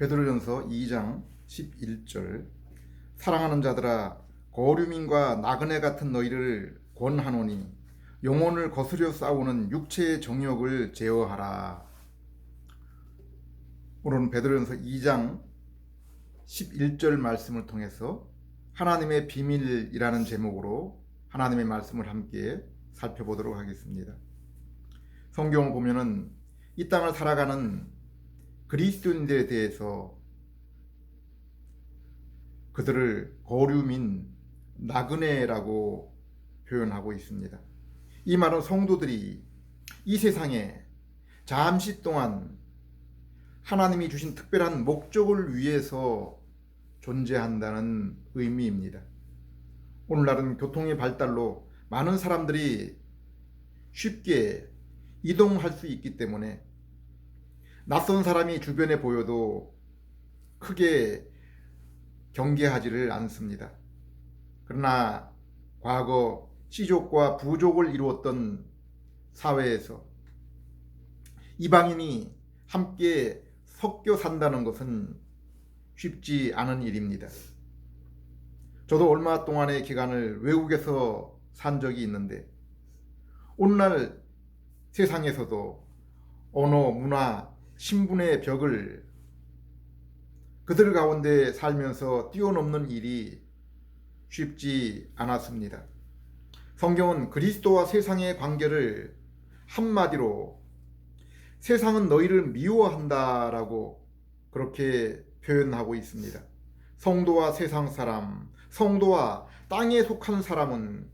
베드로전서 2장 11절 사랑하는 자들아 거류민과 나그네 같은 너희를 권하노니 영혼을 거스려 싸우는 육체의 정욕을 제어하라. 오늘은 베드로전서 2장 11절 말씀을 통해서 하나님의 비밀이라는 제목으로 하나님의 말씀을 함께 살펴보도록 하겠습니다. 성경을 보면은 이 땅을 살아가는 그리스도인들에 대해서 그들을 거류민, 나그네라고 표현하고 있습니다. 이 말은 성도들이 이 세상에 잠시 동안 하나님이 주신 특별한 목적을 위해서 존재한다는 의미입니다. 오늘날은 교통의 발달로 많은 사람들이 쉽게 이동할 수 있기 때문에 낯선 사람이 주변에 보여도 크게 경계하지를 않습니다. 그러나 과거 씨족과 부족을 이루었던 사회에서 이방인이 함께 섞여 산다는 것은 쉽지 않은 일입니다. 저도 얼마 동안의 기간을 외국에서 산 적이 있는데 오늘날 세상에서도 언어, 문화, 신분의 벽을 그들 가운데 살면서 뛰어넘는 일이 쉽지 않았습니다. 성경은 그리스도와 세상의 관계를 한마디로 세상은 너희를 미워한다라고 그렇게 표현하고 있습니다. 성도와 세상 사람, 성도와 땅에 속한 사람은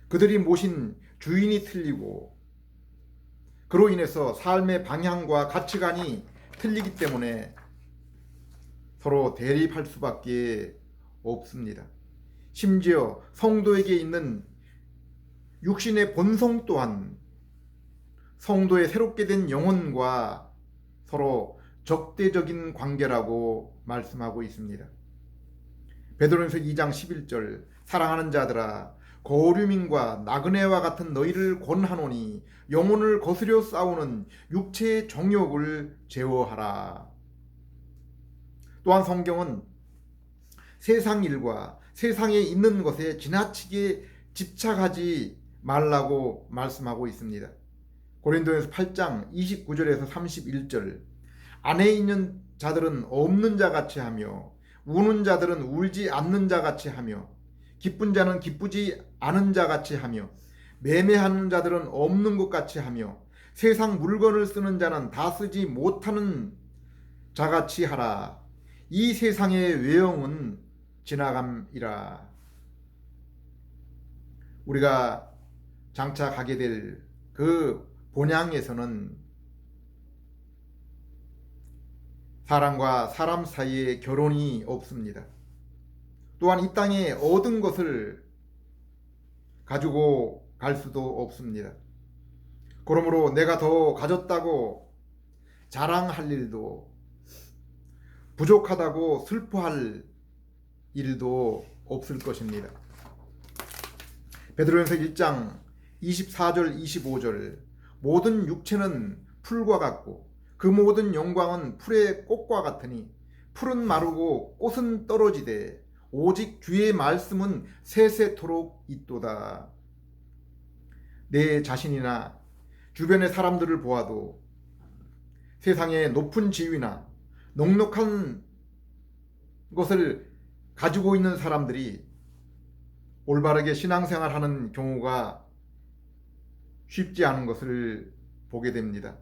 그들이 모신 주인이 틀리고 그로 인해서 삶의 방향과 가치관이 틀리기 때문에 서로 대립할 수밖에 없습니다. 심지어 성도에게 있는 육신의 본성 또한 성도의 새롭게 된 영혼과 서로 적대적인 관계라고 말씀하고 있습니다. 베드로전서 2장 11절 사랑하는 자들아 거류민과 나그네와 같은 너희를 권하노니 영혼을 거스려 싸우는 육체의 정욕을 제어하라. 또한 성경은 세상 일과 세상에 있는 것에 지나치게 집착하지 말라고 말씀하고 있습니다. 고린도전서 8장 29절에서 31절 안에 있는 자들은 없는 자 같이 하며 우는 자들은 울지 않는 자 같이 하며 기쁜 자는 기쁘지 않은 자 같이 하며 매매하는 자들은 없는 것 같이 하며 세상 물건을 쓰는 자는 다 쓰지 못하는 자 같이 하라. 이 세상의 외형은 지나감이라. 우리가 장차 가게 될 그 본향에서는 사람과 사람 사이에 결혼이 없습니다. 또한 이 땅에 얻은 것을 가지고 갈 수도 없습니다. 그러므로 내가 더 가졌다고 자랑할 일도 부족하다고 슬퍼할 일도 없을 것입니다. 베드로전서 1장 24절 25절 모든 육체는 풀과 같고 그 모든 영광은 풀의 꽃과 같으니 풀은 마르고 꽃은 떨어지되 오직 주의 말씀은 세세토록 있도다. 내 자신이나 주변의 사람들을 보아도 세상의 높은 지위나 넉넉한 것을 가지고 있는 사람들이 올바르게 신앙생활하는 경우가 쉽지 않은 것을 보게 됩니다.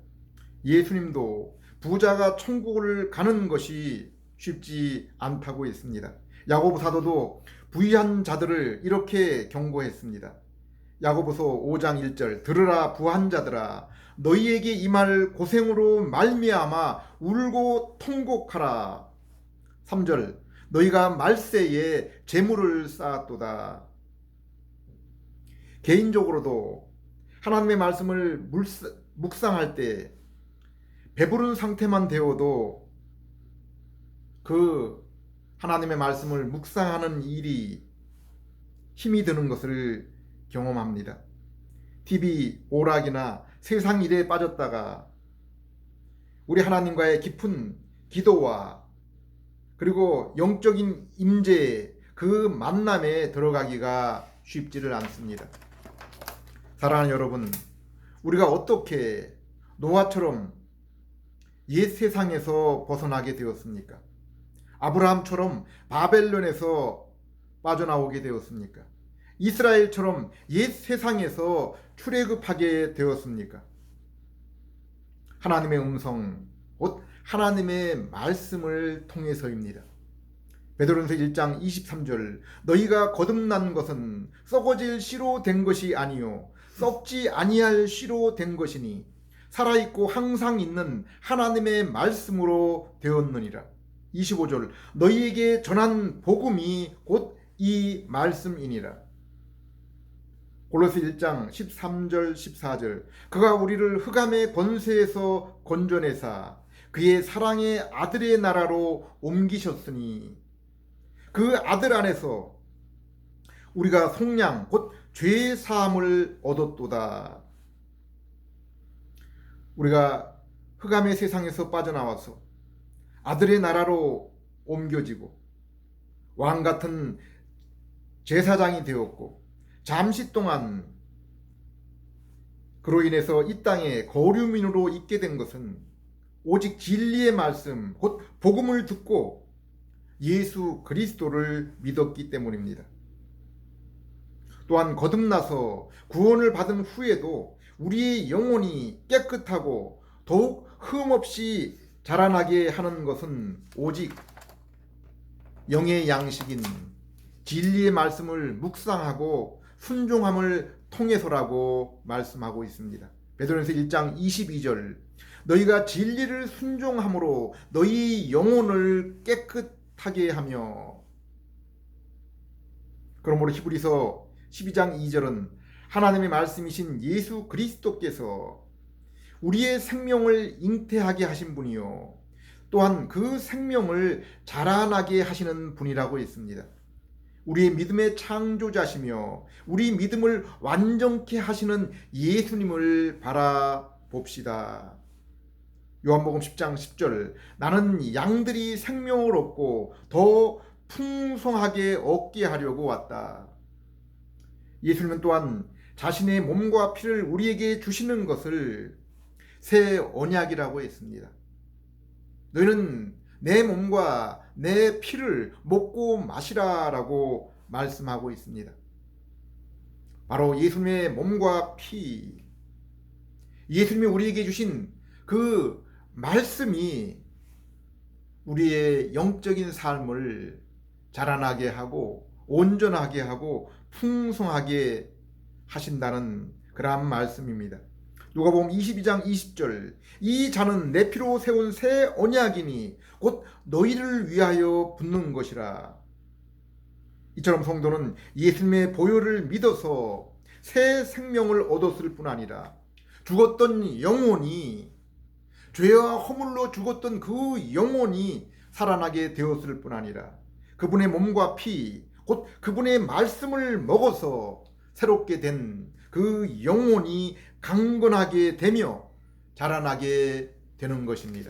예수님도 부자가 천국을 가는 것이 쉽지 않다고 했습니다. 야고보 사도도 부유한 자들을 이렇게 경고했습니다. 야고보서 5장 1절 들으라 부한 자들아 너희에게 임할 고생으로 말미암아 울고 통곡하라. 3절 너희가 말세에 재물을 쌓았도다. 개인적으로도 하나님의 말씀을 묵상할 때 배부른 상태만 되어도 그 하나님의 말씀을 묵상하는 일이 힘이 드는 것을 경험합니다. TV 오락이나 세상 일에 빠졌다가 우리 하나님과의 깊은 기도와 그리고 영적인 임재 그 만남에 들어가기가 쉽지를 않습니다. 사랑하는 여러분, 우리가 어떻게 노아처럼 옛 세상에서 벗어나게 되었습니까? 아브라함처럼 바벨론에서 빠져나오게 되었습니까? 이스라엘처럼 옛 세상에서 출애굽하게 되었습니까? 하나님의 음성, 곧 하나님의 말씀을 통해서입니다. 베드로전서 1장 23절 너희가 거듭난 것은 썩어질 씨로 된 것이 아니요 썩지 아니할 씨로 된 것이니 살아있고 항상 있는 하나님의 말씀으로 되었느니라. 25절 너희에게 전한 복음이 곧 이 말씀이니라. 골로새 1장 13절 14절 그가 우리를 흑암의 권세에서 건져내사 그의 사랑의 아들의 나라로 옮기셨으니 그 아들 안에서 우리가 속량 곧 죄 사함을 얻었도다. 우리가 흑암의 세상에서 빠져나와서 아들의 나라로 옮겨지고 왕 같은 제사장이 되었고 잠시 동안 그로 인해서 이 땅에 거류민으로 있게 된 것은 오직 진리의 말씀 곧 복음을 듣고 예수 그리스도를 믿었기 때문입니다. 또한 거듭나서 구원을 받은 후에도 우리의 영혼이 깨끗하고 더욱 흠없이 자라나게 하는 것은 오직 영의 양식인 진리의 말씀을 묵상하고 순종함을 통해서라고 말씀하고 있습니다. 베드로전서 1장 22절 너희가 진리를 순종함으로 너희 영혼을 깨끗하게 하며 그러므로 히브리서 12장 2절은 하나님의 말씀이신 예수 그리스도께서 우리의 생명을 잉태하게 하신 분이요 또한 그 생명을 자라나게 하시는 분이라고 했습니다. 우리의 믿음의 창조자시며 우리 믿음을 완전케 하시는 예수님을 바라봅시다. 요한복음 10장 10절 나는 양들이 생명을 얻고 더 풍성하게 얻게 하려고 왔다. 예수님은 또한 자신의 몸과 피를 우리에게 주시는 것을 새 언약이라고 했습니다. 너희는 내 몸과 내 피를 먹고 마시라라고 말씀하고 있습니다. 바로 예수님의 몸과 피, 예수님이 우리에게 주신 그 말씀이 우리의 영적인 삶을 자라나게 하고 온전하게 하고 풍성하게 하신다는 그러한 말씀입니다. 누가복음 22장 20절 이 잔은 내 피로 세운 새 언약이니 곧 너희를 위하여 붓는 것이라. 이처럼 성도는 예수님의 보혈을 믿어서 새 생명을 얻었을 뿐 아니라 죽었던 영혼이 죄와 허물로 죽었던 그 영혼이 살아나게 되었을 뿐 아니라 그분의 몸과 피 곧 그분의 말씀을 먹어서 새롭게 된 그 영혼이 강건하게 되며 자라나게 되는 것입니다.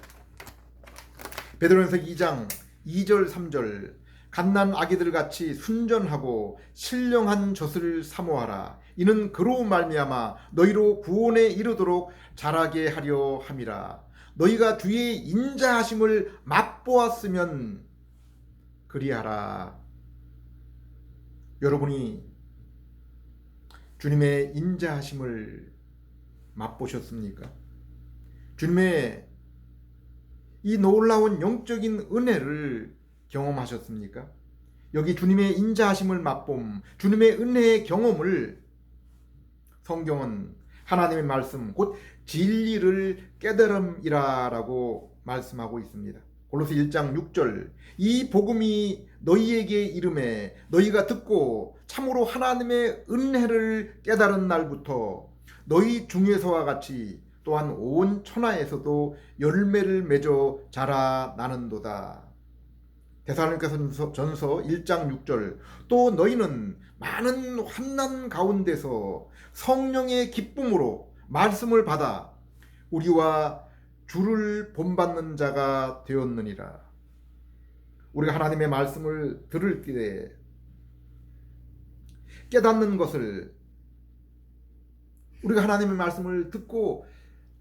베드로전서 2장 2절 3절 갓난 아기들 같이 순전하고 신령한 젖을 사모하라. 이는 그로 말미암아 너희로 구원에 이르도록 자라게 하려 함이라. 너희가 주의 인자하심을 맛보았으면 그리하라. 여러분이 주님의 인자하심을 맛보셨습니까? 주님의 이 놀라운 영적인 은혜를 경험하셨습니까? 여기 주님의 인자하심을 맛봄, 주님의 은혜의 경험을 성경은 하나님의 말씀, 곧 진리를 깨달음이라고 말씀하고 있습니다. 골로새 1장 6절 이 복음이 너희에게 이름에 너희가 듣고 참으로 하나님의 은혜를 깨달은 날부터 너희 중에서와 같이 또한 온 천하에서도 열매를 맺어 자라나는도다. 데살로니가전서 1장 6절 또 너희는 많은 환난 가운데서 성령의 기쁨으로 말씀을 받아 우리와 주를 본받는 자가 되었느니라. 우리가 하나님의 말씀을 들을 때 깨닫는 것을, 우리가 하나님의 말씀을 듣고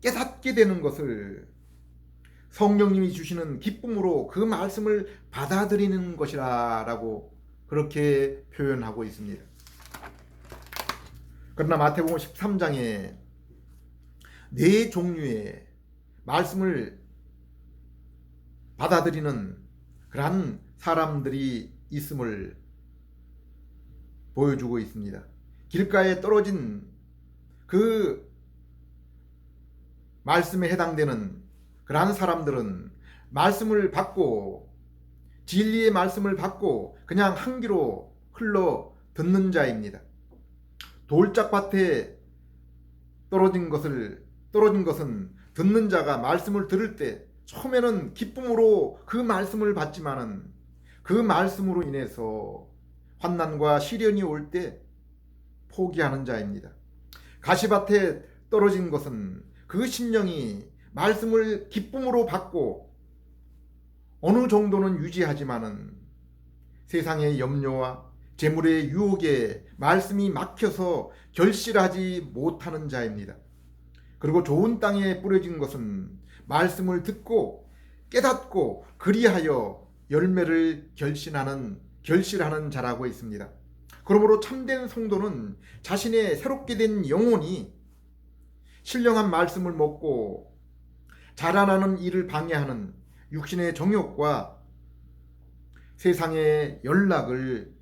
깨닫게 되는 것을 성령님이 주시는 기쁨으로 그 말씀을 받아들이는 것이라고 그렇게 표현하고 있습니다. 그러나 마태복음 13장에 네 종류의 말씀을 받아들이는 그러한 사람들이 있음을 보여주고 있습니다. 길가에 떨어진 그 말씀에 해당되는 그러한 사람들은 말씀을 받고, 진리의 말씀을 받고 그냥 한 귀로 흘러 듣는 자입니다. 돌짝밭에 떨어진 것은 듣는 자가 말씀을 들을 때 처음에는 기쁨으로 그 말씀을 받지만은 그 말씀으로 인해서 환난과 시련이 올 때 포기하는 자입니다. 가시밭에 떨어진 것은 그 심령이 말씀을 기쁨으로 받고 어느 정도는 유지하지만은 세상의 염려와 재물의 유혹에 말씀이 막혀서 결실하지 못하는 자입니다. 그리고 좋은 땅에 뿌려진 것은 말씀을 듣고 깨닫고 그리하여 열매를 결실하는 자라고 있습니다. 그러므로 참된 성도는 자신의 새롭게 된 영혼이 신령한 말씀을 먹고 자라나는 일을 방해하는 육신의 정욕과 세상의 연락을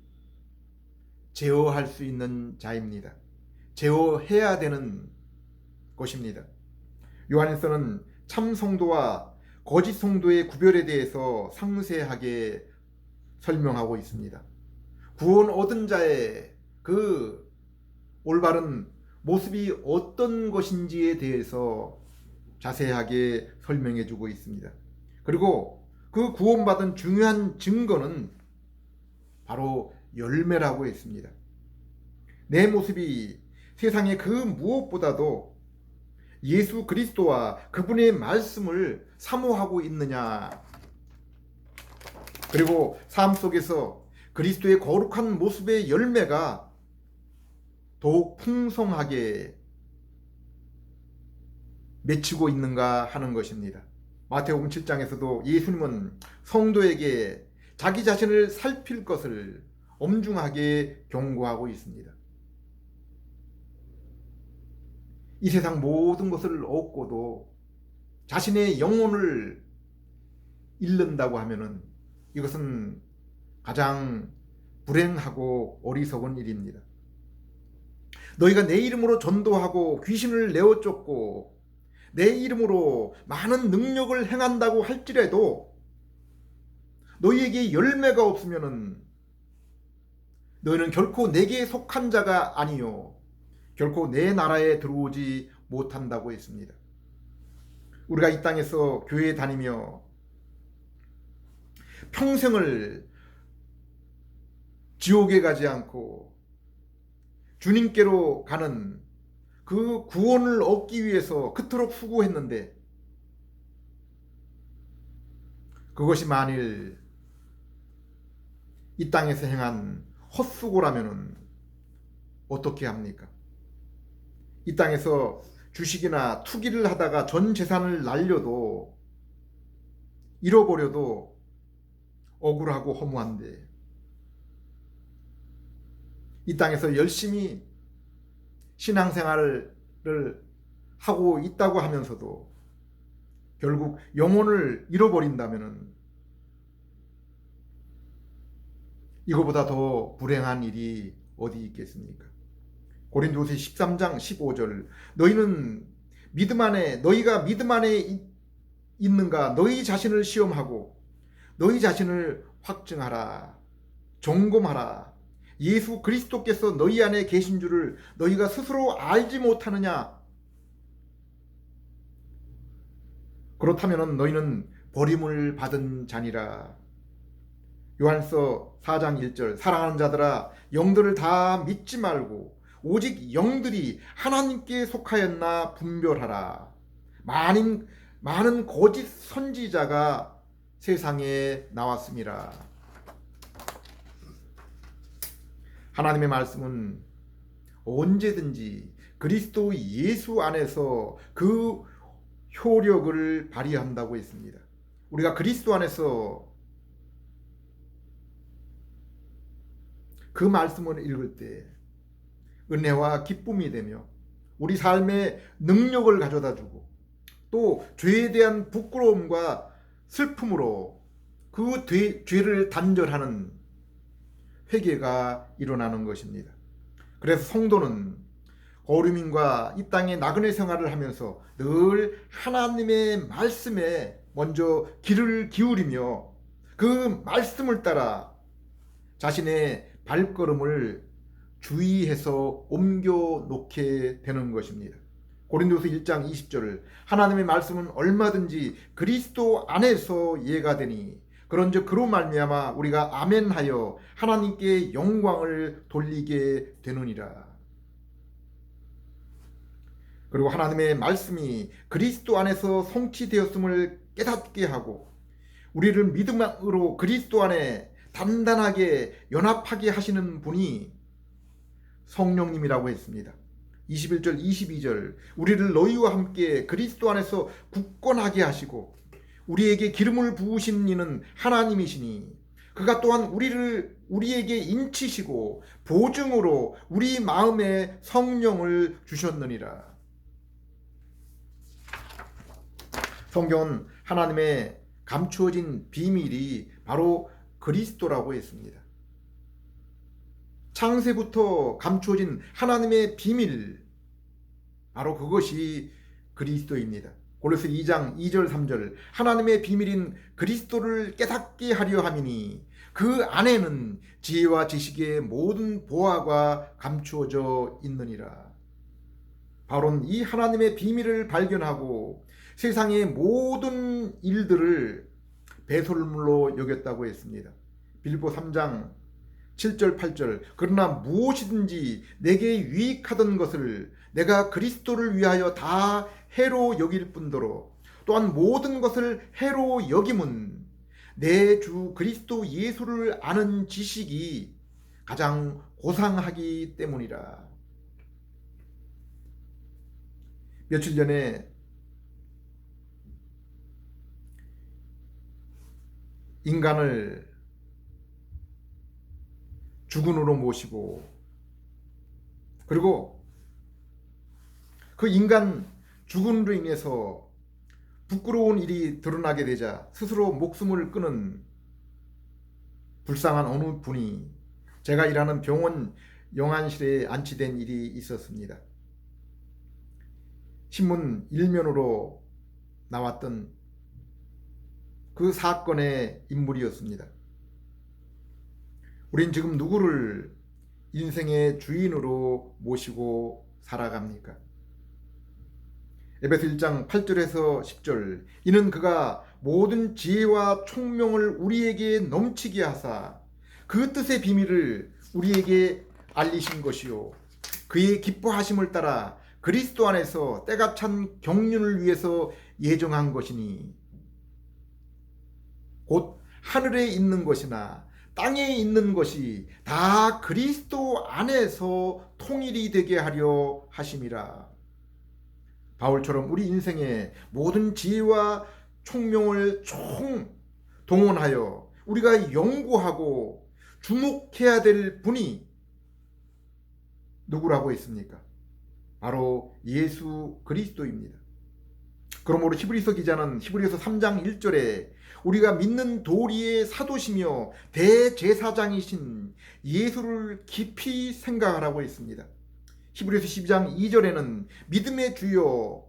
제어할 수 있는 자입니다. 제어해야 되는 것입니다. 요한에서는 참 성도와 거짓 성도의 구별에 대해서 상세하게 설명하고 있습니다. 구원 얻은 자의 그 올바른 모습이 어떤 것인지에 대해서 자세하게 설명해 주고 있습니다. 그리고 그 구원받은 중요한 증거는 바로 열매라고 했습니다. 내 모습이 세상의 그 무엇보다도 예수 그리스도와 그분의 말씀을 사모하고 있느냐, 그리고 삶 속에서 그리스도의 거룩한 모습의 열매가 더욱 풍성하게 맺히고 있는가 하는 것입니다. 마태복음 7장에서도 예수님은 성도에게 자기 자신을 살필 것을 엄중하게 경고하고 있습니다. 이 세상 모든 것을 얻고도 자신의 영혼을 잃는다고 하면은 이것은 가장 불행하고 어리석은 일입니다. 너희가 내 이름으로 전도하고 귀신을 내어 쫓고 내 이름으로 많은 능력을 행한다고 할지라도 너희에게 열매가 없으면은 너희는 결코 내게 속한 자가 아니요 결코 내 나라에 들어오지 못한다고 했습니다. 우리가 이 땅에서 교회에 다니며 평생을 지옥에 가지 않고 주님께로 가는 그 구원을 얻기 위해서 그토록 수고했는데 그것이 만일 이 땅에서 행한 헛수고라면 어떻게 합니까? 이 땅에서 주식이나 투기를 하다가 전 재산을 날려도 잃어버려도 억울하고 허무한데 이 땅에서 열심히 신앙생활을 하고 있다고 하면서도 결국 영혼을 잃어버린다면 이거보다 더 불행한 일이 어디 있겠습니까? 고린도서 13장 15절 너희가 믿음 안에 있는가 너희 자신을 시험하고 너희 자신을 확증하라 점검하라 예수 그리스도께서 너희 안에 계신 줄을 너희가 스스로 알지 못하느냐? 그렇다면 너희는 버림을 받은 자니라. 요한서 4장 1절 사랑하는 자들아 영들을 다 믿지 말고 오직 영들이 하나님께 속하였나 분별하라. 많은 거짓 선지자가 세상에 나왔습니다. 하나님의 말씀은 언제든지 그리스도 예수 안에서 그 효력을 발휘한다고 했습니다. 우리가 그리스도 안에서 그 말씀을 읽을 때 은혜와 기쁨이 되며 우리 삶에 능력을 가져다 주고 또 죄에 대한 부끄러움과 슬픔으로 그 죄를 단절하는 회개가 일어나는 것입니다. 그래서 성도는 거류민과 이 땅의 나그네 생활을 하면서 늘 하나님의 말씀에 먼저 귀를 기울이며 그 말씀을 따라 자신의 발걸음을 주의해서 옮겨 놓게 되는 것입니다. 고린도서 1장 20절 하나님의 말씀은 얼마든지 그리스도 안에서 이해가 되니 그런즉 그로 말미암아 우리가 아멘하여 하나님께 영광을 돌리게 되느니라. 그리고 하나님의 말씀이 그리스도 안에서 성취되었음을 깨닫게 하고 우리를 믿음으로 그리스도 안에 단단하게 연합하게 하시는 분이 성령님이라고 했습니다. 21절 22절 우리를 너희와 함께 그리스도 안에서 굳건하게 하시고 우리에게 기름을 부으신 이는 하나님이시니 그가 또한 우리에게 인치시고 보증으로 우리 마음에 성령을 주셨느니라. 성경은 하나님의 감추어진 비밀이 바로 그리스도라고 했습니다. 창세부터 감추어진 하나님의 비밀, 바로 그것이 그리스도입니다. 골로새 2장 2절 3절 하나님의 비밀인 그리스도를 깨닫게 하려 함이니 그 안에는 지혜와 지식의 모든 보화가 감추어져 있느니라. 바로 이 하나님의 비밀을 발견하고 세상의 모든 일들을 배설물로 여겼다고 했습니다. 빌립보 3장 7절 8절 그러나 무엇이든지 내게 유익하던 것을 내가 그리스도를 위하여 다 해로 여길 뿐더러 또한 모든 것을 해로 여김은 내 주 그리스도 예수를 아는 지식이 가장 고상하기 때문이라. 며칠 전에 인간을 주군으로 모시고 그리고 그 인간 주군으로 인해서 부끄러운 일이 드러나게 되자 스스로 목숨을 끊은 불쌍한 어느 분이 제가 일하는 병원 영안실에 안치된 일이 있었습니다. 신문 일면으로 나왔던 그 사건의 인물이었습니다. 우린 지금 누구를 인생의 주인으로 모시고 살아갑니까? 에베소 1장 8절에서 10절 이는 그가 모든 지혜와 총명을 우리에게 넘치게 하사 그 뜻의 비밀을 우리에게 알리신 것이요 그의 기뻐하심을 따라 그리스도 안에서 때가 찬 경륜을 위해서 예정한 것이니 곧 하늘에 있는 것이나 땅에 있는 것이 다 그리스도 안에서 통일이 되게 하려 하심이라. 바울처럼 우리 인생의 모든 지혜와 총명을 동원하여 우리가 연구하고 주목해야 될 분이 누구라고 했습니까? 바로 예수 그리스도입니다. 그러므로 히브리서 기자는 히브리서 3장 1절에 우리가 믿는 도리의 사도시며 대제사장이신 예수를 깊이 생각하라고 했습니다. 히브리서 12장 2절에는 믿음의 주요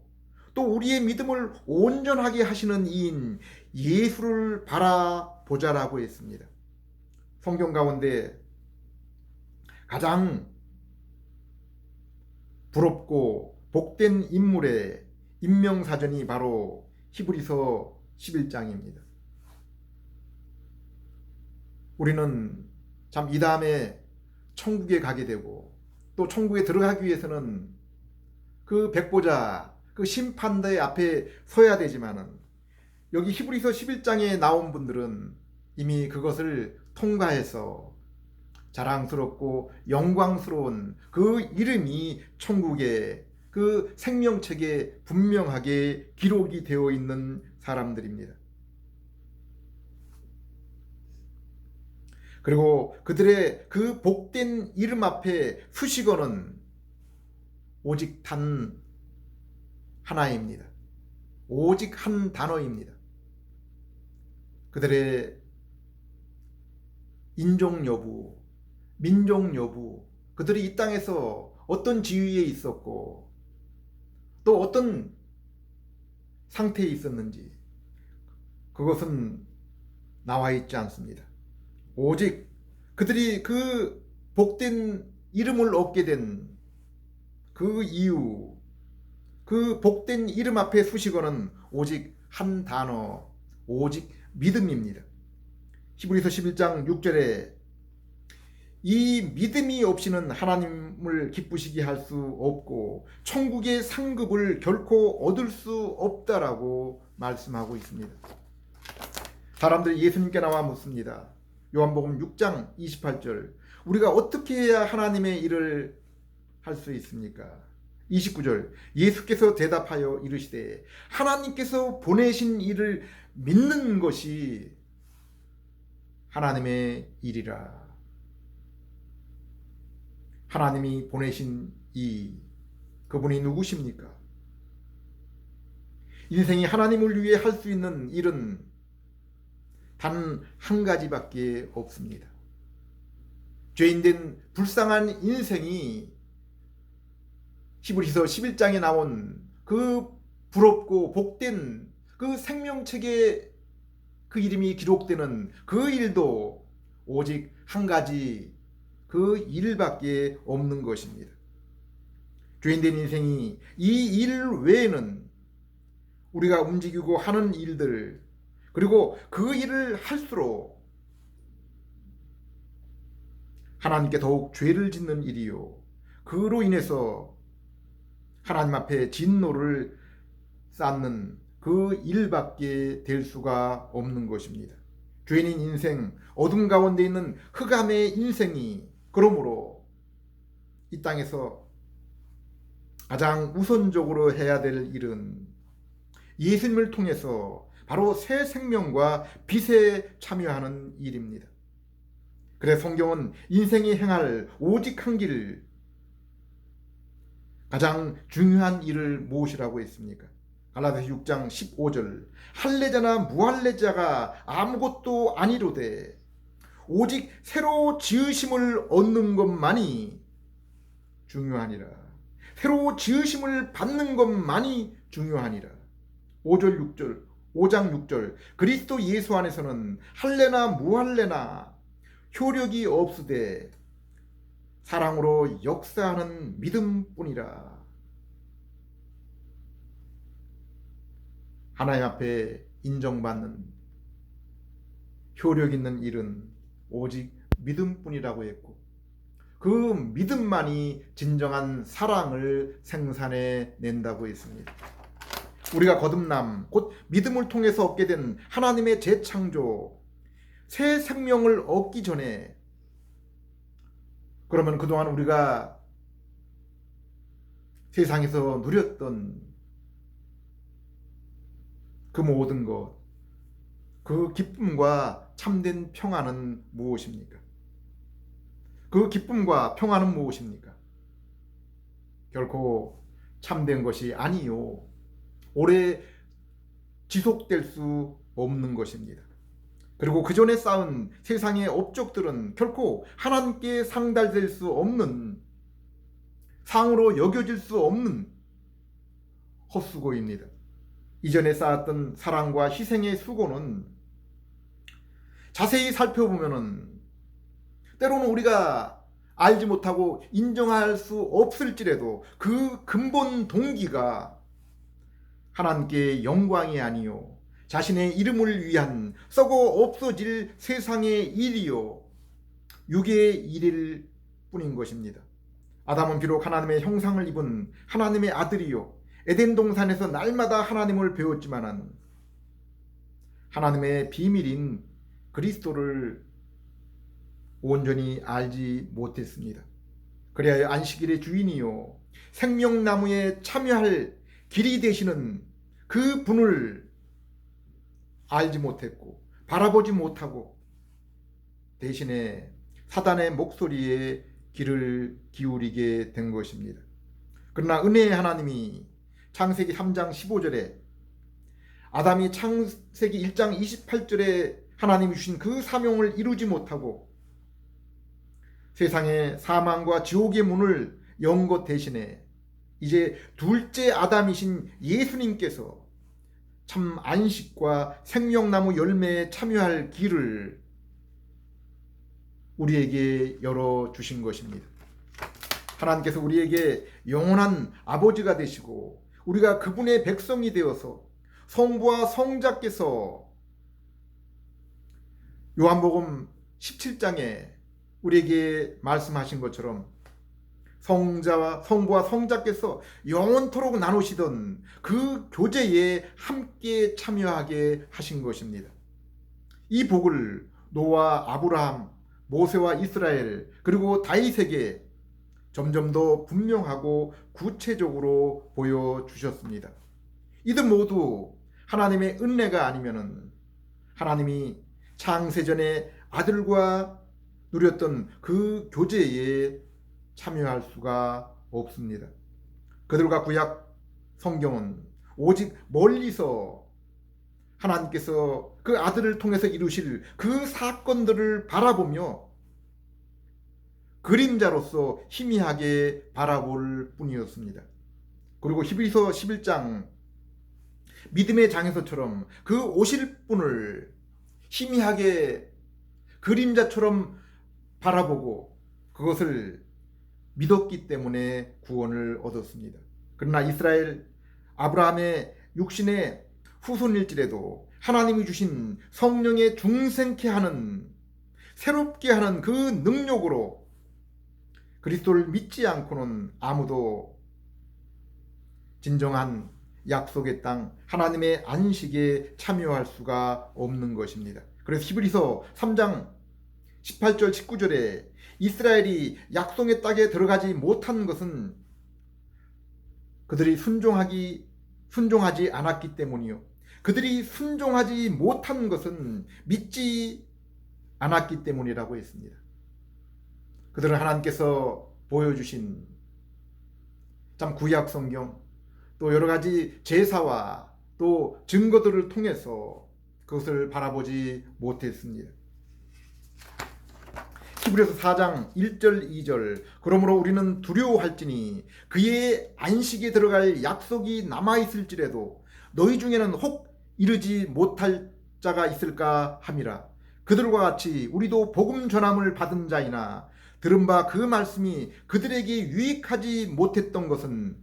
또 우리의 믿음을 온전하게 하시는 이인 예수를 바라보자라고 했습니다. 성경 가운데 가장 부럽고 복된 인물의 인명사전이 바로 히브리서 11장입니다. 우리는 참 이 다음에 천국에 가게 되고 또 천국에 들어가기 위해서는 그 백보자 그 심판대 앞에 서야 되지만은 여기 히브리서 11장에 나온 분들은 이미 그것을 통과해서 자랑스럽고 영광스러운 그 이름이 천국의 그 생명책에 분명하게 기록이 되어 있는 사람들입니다. 그리고 그들의 그 복된 이름 앞에 수식어는 오직 단 하나입니다. 오직 한 단어입니다. 그들의 인종 여부, 민족 여부, 그들이 이 땅에서 어떤 지위에 있었고 또 어떤 상태에 있었는지 그것은 나와 있지 않습니다. 오직 그들이 그 복된 이름을 얻게 된 그 이유, 그 복된 이름 앞에 수식어는 오직 한 단어, 오직 믿음입니다. 히브리서 11장 6절에 이 믿음이 없이는 하나님을 기쁘시게 할 수 없고 천국의 상급을 결코 얻을 수 없다라고 말씀하고 있습니다. 사람들이 예수님께 나와 묻습니다. 요한복음 6장 28절, 우리가 어떻게 해야 하나님의 일을 할 수 있습니까? 29절, 예수께서 대답하여 이르시되 하나님께서 보내신 일을 믿는 것이 하나님의 일이라. 하나님이 보내신 그분이 누구십니까? 인생이 하나님을 위해 할 수 있는 일은 단 한 가지밖에 없습니다. 죄인된 불쌍한 인생이 히브리서 11장에 나온 그 부럽고 복된 그 생명책에 그 이름이 기록되는 그 일도 오직 한 가지 그 일밖에 없는 것입니다. 죄인된 인생이 이 일 외에는 우리가 움직이고 하는 일들, 그리고 그 일을 할수록 하나님께 더욱 죄를 짓는 일이요, 그로 인해서 하나님 앞에 진노를 쌓는 그 일밖에 될 수가 없는 것입니다. 죄인인 인생, 어둠 가운데 있는 흑암의 인생이 그러므로 이 땅에서 가장 우선적으로 해야 될 일은 예수님을 통해서 바로 새 생명과 빛에 참여하는 일입니다. 그래서 성경은 인생이 행할 오직 한 길, 가장 중요한 일을 무엇이라고 했습니까? 갈라디아서 6장 15절, 할례자나 무할례자가 아무것도 아니로되 오직 새로 지으심을 얻는 것만이 중요하니라. 새로 지으심을 받는 것만이 중요하니라. 5장 6절, 그리스도 예수 안에서는 할례나 무할례나 효력이 없으되 사랑으로 역사하는 믿음뿐이라. 하나님 앞에 인정받는 효력 있는 일은 오직 믿음뿐이라고 했고, 그 믿음만이 진정한 사랑을 생산해 낸다고 했습니다. 우리가 거듭남, 곧 믿음을 통해서 얻게 된 하나님의 재창조, 새 생명을 얻기 전에, 그러면 그동안 우리가 세상에서 누렸던 그 모든 것, 그 기쁨과 참된 평안은 무엇입니까? 그 기쁨과 평안은 무엇입니까? 결코 참된 것이 아니요, 오래 지속될 수 없는 것입니다. 그리고 그 전에 쌓은 세상의 업적들은 결코 하나님께 상달될 수 없는, 상으로 여겨질 수 없는 헛수고입니다. 이전에 쌓았던 사랑과 희생의 수고는 자세히 살펴보면은 때로는 우리가 알지 못하고 인정할 수 없을지라도 그 근본 동기가 하나님께 영광이 아니요, 자신의 이름을 위한 썩어 없어질 세상의 일이요, 육의 일일 뿐인 것입니다. 아담은 비록 하나님의 형상을 입은 하나님의 아들이요, 에덴 동산에서 날마다 하나님을 배웠지만은 하나님의 비밀인 그리스도를 온전히 알지 못했습니다. 그래야 안식일의 주인이요 생명나무에 참여할 길이 되시는 그 분을 알지 못했고 바라보지 못하고 대신에 사단의 목소리에 귀를 기울이게 된 것입니다. 그러나 은혜의 하나님이 창세기 3장 15절에 아담이 창세기 1장 28절에 하나님이 주신 그 사명을 이루지 못하고 세상의 사망과 지옥의 문을 연 것 대신에 이제 둘째 아담이신 예수님께서 참 안식과 생명나무 열매에 참여할 길을 우리에게 열어주신 것입니다. 하나님께서 우리에게 영원한 아버지가 되시고 우리가 그분의 백성이 되어서 성부와 성자께서 요한복음 17장에 우리에게 말씀하신 것처럼 성부와 성자께서 영원토록 나누시던 그 교제에 함께 참여하게 하신 것입니다. 이 복을 노아, 아브라함, 모세와 이스라엘 그리고 다윗에게 점점 더 분명하고 구체적으로 보여주셨습니다. 이들 모두 하나님의 은혜가 아니면은 하나님이 창세전에 아들과 누렸던 그 교제에 참여할 수가 없습니다. 그들과 구약 성경은 오직 멀리서 하나님께서 그 아들을 통해서 이루실 그 사건들을 바라보며 그림자로서 희미하게 바라볼 뿐이었습니다. 그리고 히브리서 11장 믿음의 장에서처럼 그 오실 분을 희미하게 그림자처럼 바라보고 그것을 믿었기 때문에 구원을 얻었습니다. 그러나 이스라엘 아브라함의 육신의 후손일지라도 하나님이 주신 성령의 중생케 하는 새롭게 하는 그 능력으로 그리스도를 믿지 않고는 아무도 진정한 약속의 땅 하나님의 안식에 참여할 수가 없는 것입니다. 그래서 히브리서 3장 18절 19절에 이스라엘이 약속의 땅에 들어가지 못한 것은 그들이 순종하지 않았기 때문이요 그들이 순종하지 못한 것은 믿지 않았기 때문이라고 했습니다. 그들은 하나님께서 보여주신 참 구약 성경 또 여러 가지 제사와 또 증거들을 통해서 그것을 바라보지 못했습니다. 히브리서 4장 1절 2절 그러므로 우리는 두려워할지니 그의 안식에 들어갈 약속이 남아있을지라도 너희 중에는 혹 이르지 못할 자가 있을까 함이라. 그들과 같이 우리도 복음 전함을 받은 자이나 들은 바 그 말씀이 그들에게 유익하지 못했던 것은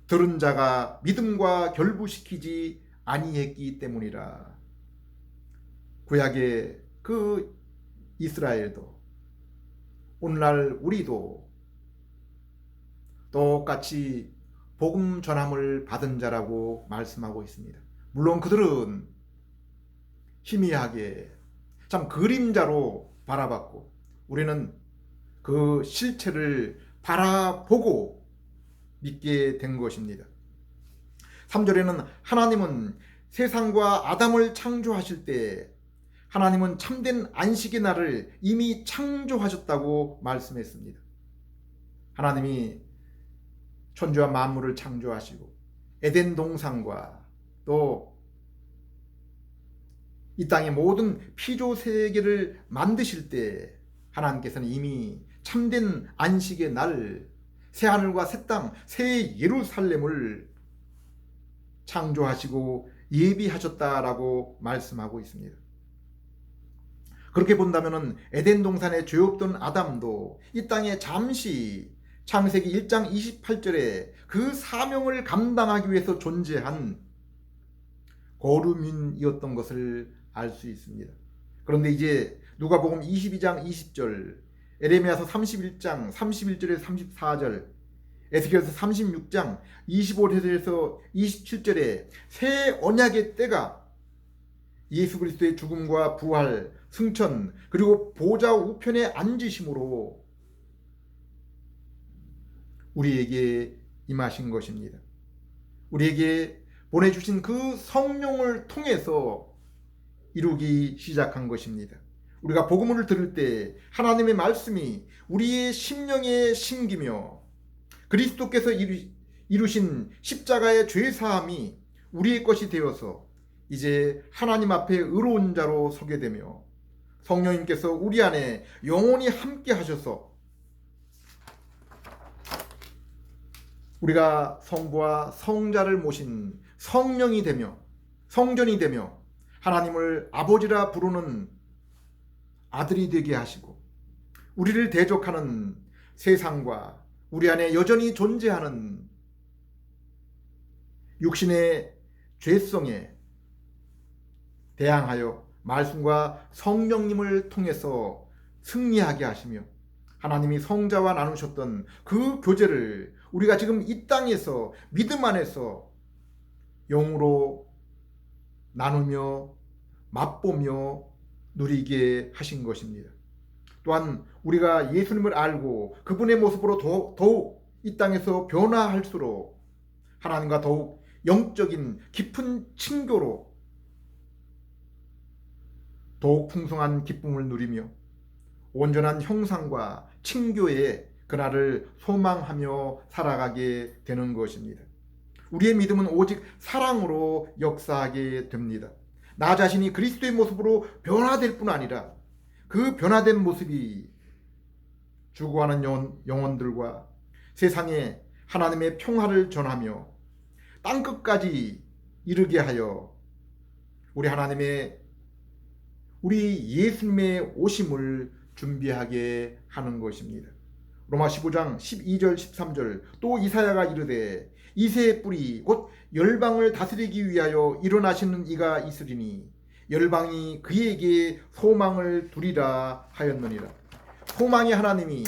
들은 자가 믿음과 결부시키지 아니했기 때문이라. 구약의 그 이스라엘도 오늘날 우리도 똑같이 복음 전함을 받은 자라고 말씀하고 있습니다. 물론 그들은 희미하게 참 그림자로 바라봤고 우리는 그 실체를 바라보고 믿게 된 것입니다. 3절에는 하나님은 세상과 아담을 창조하실 때 하나님은 참된 안식의 날을 이미 창조하셨다고 말씀했습니다. 하나님이 천지와 만물을 창조하시고 에덴 동산과 또 이 땅의 모든 피조 세계를 만드실 때 하나님께서는 이미 참된 안식의 날 새하늘과 새 땅, 새 예루살렘을 창조하시고 예비하셨다라고 말씀하고 있습니다. 그렇게 본다면 에덴 동산에 죄 없던 아담도 이 땅에 잠시 창세기 1장 28절에 그 사명을 감당하기 위해서 존재한 거류민이었던 것을 알 수 있습니다. 그런데 이제 누가복음 22장 20절, 에레미야서 31장 31절에 34절, 에스겔서 36장 25절에서 27절에 새 언약의 때가 예수 그리스도의 죽음과 부활, 승천, 그리고 보좌 우편에 앉으심으로 우리에게 임하신 것입니다. 우리에게 보내주신 그 성령을 통해서 이루기 시작한 것입니다. 우리가 복음을 들을 때 하나님의 말씀이 우리의 심령에 심기며 그리스도께서 이루신 십자가의 죄사함이 우리의 것이 되어서 이제 하나님 앞에 의로운 자로 서게 되며 성령님께서 우리 안에 영원히 함께 하셔서 우리가 성부와 성자를 모신 성령이 되며 성전이 되며 하나님을 아버지라 부르는 아들이 되게 하시고 우리를 대적하는 세상과 우리 안에 여전히 존재하는 육신의 죄성에 대항하여 말씀과 성령님을 통해서 승리하게 하시며 하나님이 성자와 나누셨던 그 교제를 우리가 지금 이 땅에서 믿음 안에서 영으로 나누며 맛보며 누리게 하신 것입니다. 또한 우리가 예수님을 알고 그분의 모습으로 더욱 이 땅에서 변화할수록 하나님과 더욱 영적인 깊은 친교로 더욱 풍성한 기쁨을 누리며 온전한 형상과 친교의 그날을 소망하며 살아가게 되는 것입니다. 우리의 믿음은 오직 사랑으로 역사하게 됩니다. 나 자신이 그리스도의 모습으로 변화될 뿐 아니라 그 변화된 모습이 죽어가는 영혼들과 세상에 하나님의 평화를 전하며 땅끝까지 이르게 하여 우리 예수님의 오심을 준비하게 하는 것입니다. 로마 15장 12절 13절 또 이사야가 이르되 이새의 뿌리 곧 열방을 다스리기 위하여 일어나시는 이가 있으리니 열방이 그에게 소망을 두리라 하였느니라. 소망의 하나님이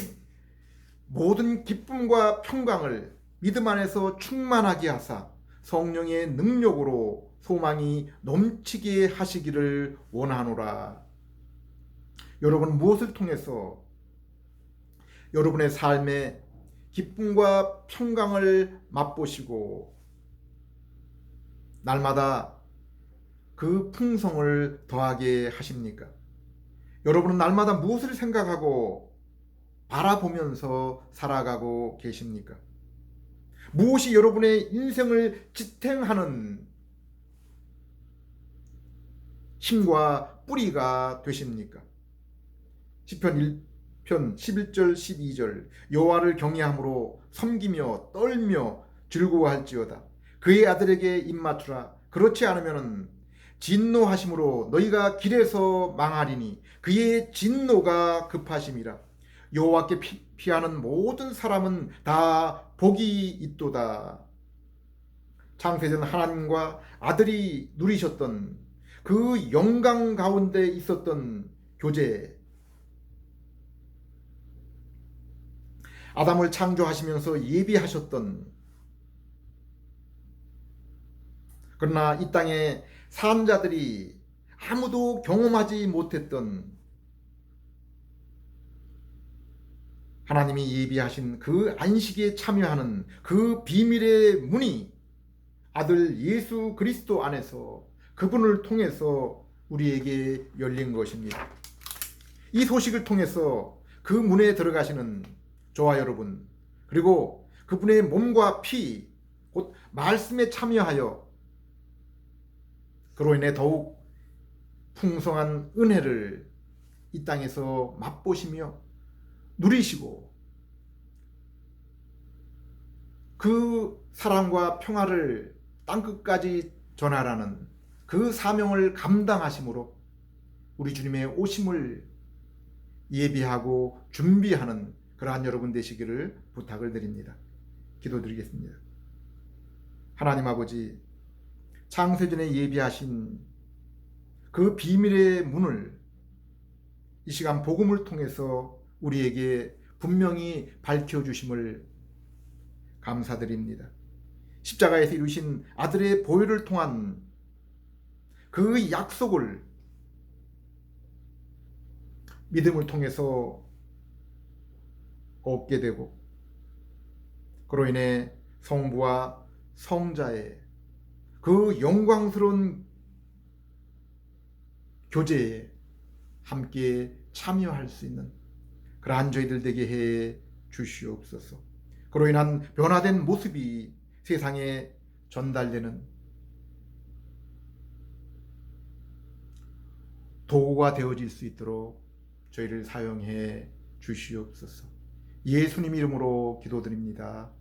모든 기쁨과 평강을 믿음 안에서 충만하게 하사 성령의 능력으로 소망이 넘치게 하시기를 원하노라. 여러분 무엇을 통해서 여러분의 삶에 기쁨과 평강을 맛보시고 날마다 그 풍성을 더하게 하십니까? 여러분은 날마다 무엇을 생각하고 바라보면서 살아가고 계십니까? 무엇이 여러분의 인생을 지탱하는 힘과 뿌리가 되십니까? 시편 1편 11절 12절 여호와를 경외함으로 섬기며 떨며 즐거워할지어다. 그의 아들에게 입맞추라. 그렇지 않으면 진노하심으로 너희가 길에서 망하리니 그의 진노가 급하심이라. 여호와께 피하는 모든 사람은 다 복이 있도다. 창세전 하나님과 아들이 누리셨던 그 영광 가운데 있었던 교제, 아담을 창조하시면서 예비하셨던, 그러나 이 땅에 산 자들이 아무도 경험하지 못했던 하나님이 예비하신 그 안식에 참여하는 그 비밀의 문이 아들 예수 그리스도 안에서 그분을 통해서 우리에게 열린 것입니다. 이 소식을 통해서 그 문에 들어가시는 저와 여러분, 그리고 그분의 몸과 피, 곧 말씀에 참여하여 그로 인해 더욱 풍성한 은혜를 이 땅에서 맛보시며 누리시고 그 사랑과 평화를 땅끝까지 전하라는 그 사명을 감당하심으로 우리 주님의 오심을 예비하고 준비하는 그러한 여러분 되시기를 부탁을 드립니다. 기도드리겠습니다. 하나님 아버지, 창세전에 예비하신 그 비밀의 문을 이 시간 복음을 통해서 우리에게 분명히 밝혀주심을 감사드립니다. 십자가에서 이루신 아들의 보혈을 통한 그 약속을 믿음을 통해서 얻게 되고, 그로 인해 성부와 성자의 그 영광스러운 교제에 함께 참여할 수 있는 그러한 저희들 되게 해 주시옵소서. 그로 인한 변화된 모습이 세상에 전달되는 도구가 되어질 수 있도록 저희를 사용해 주시옵소서. 예수님 이름으로 기도드립니다.